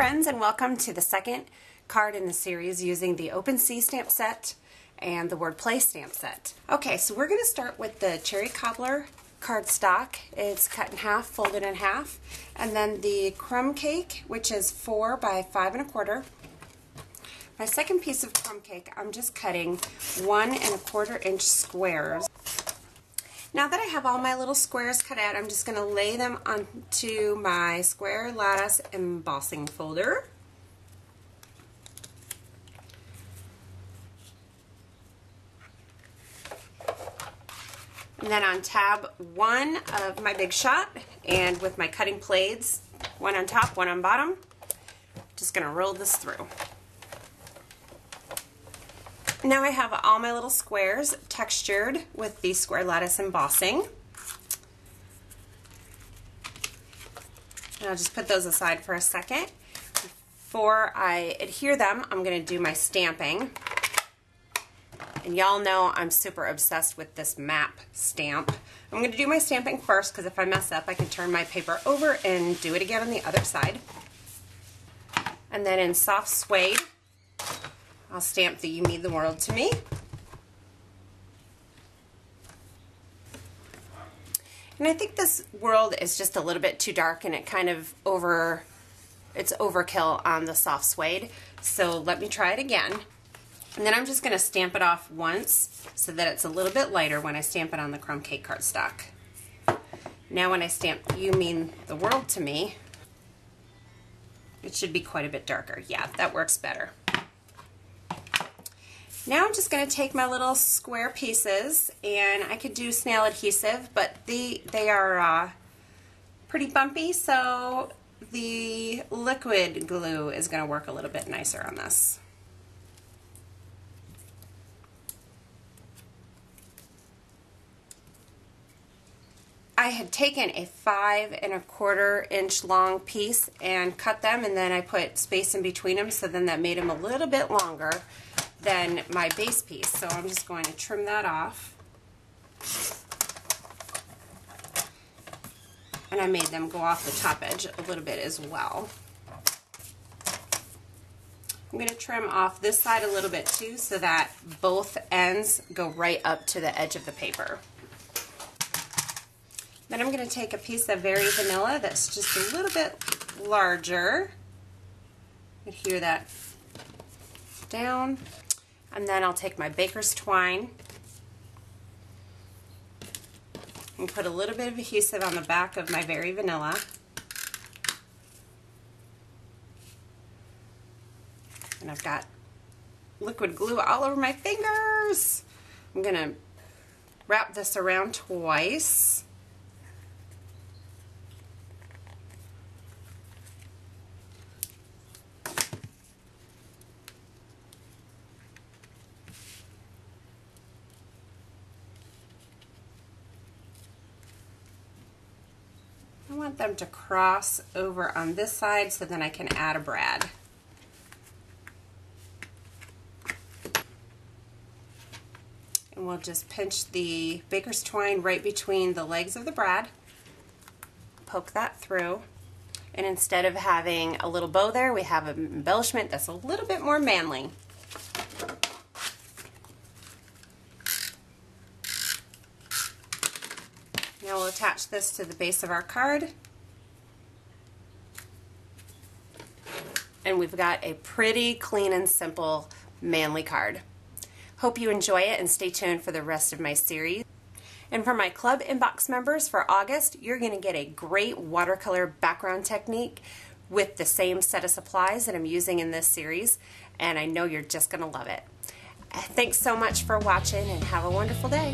friends, and welcome to the second card in the series using the Open C stamp set and the Wordplay stamp set. Okay, so we're going to start with the Cherry Cobbler cardstock. It's cut in half, folded in half, and then the crumb cake, which is 4 by 5 1/4. My second piece of crumb cake, I'm just cutting 1 1/4 inch squares. Now that I have all my little squares cut out, I'm just going to lay them onto my square lattice embossing folder. And then on tab 1 of my Big Shot, and with my cutting blades, 1 on top, 1 on bottom, just going to roll this through. Now I have all my little squares textured with the square lattice embossing. And I'll just put those aside for a second. Before I adhere them, I'm going to do my stamping. And y'all know I'm super obsessed with this map stamp. I'm going to do my stamping first because if I mess up, I can turn my paper over and do it again on the other side. And then in soft suede, I'll stamp the You Mean the World to Me. And I think this world is just a little bit too dark and it kind of it's overkill on the soft suede. So let me try it again. And then I'm just going to stamp it off once so that it's a little bit lighter when I stamp it on the crumb cake cardstock. Now when I stamp You Mean the World to Me, it should be quite a bit darker. Yeah, that works better. Now I'm just going to take my little square pieces, and I could do snail adhesive, but they are pretty bumpy, so the liquid glue is going to work a little bit nicer on this. I had taken a 5 1/4 inch long piece and cut them, and then I put space in between them, so then that made them a little bit longer than my base piece. So I'm just going to trim that off. And I made them go off the top edge a little bit as well. I'm going to trim off this side a little bit too so that both ends go right up to the edge of the paper. Then I'm going to take a piece of Very Vanilla that's just a little bit larger. Adhere that down. And then I'll take my baker's twine and put a little bit of adhesive on the back of my Very Vanilla. And I've got liquid glue all over my fingers. I'm going to wrap this around twice. I want them to cross over on this side so then I can add a brad. And we'll just pinch the baker's twine right between the legs of the brad, poke that through, and instead of having a little bow there, we have an embellishment that's a little bit more manly. Now we'll attach this to the base of our card, and we've got a pretty clean and simple manly card. Hope you enjoy it and stay tuned for the rest of my series. And for my club inbox members for August, you're going to get a great watercolor background technique with the same set of supplies that I'm using in this series, and I know you're just going to love it. Thanks so much for watching and have a wonderful day.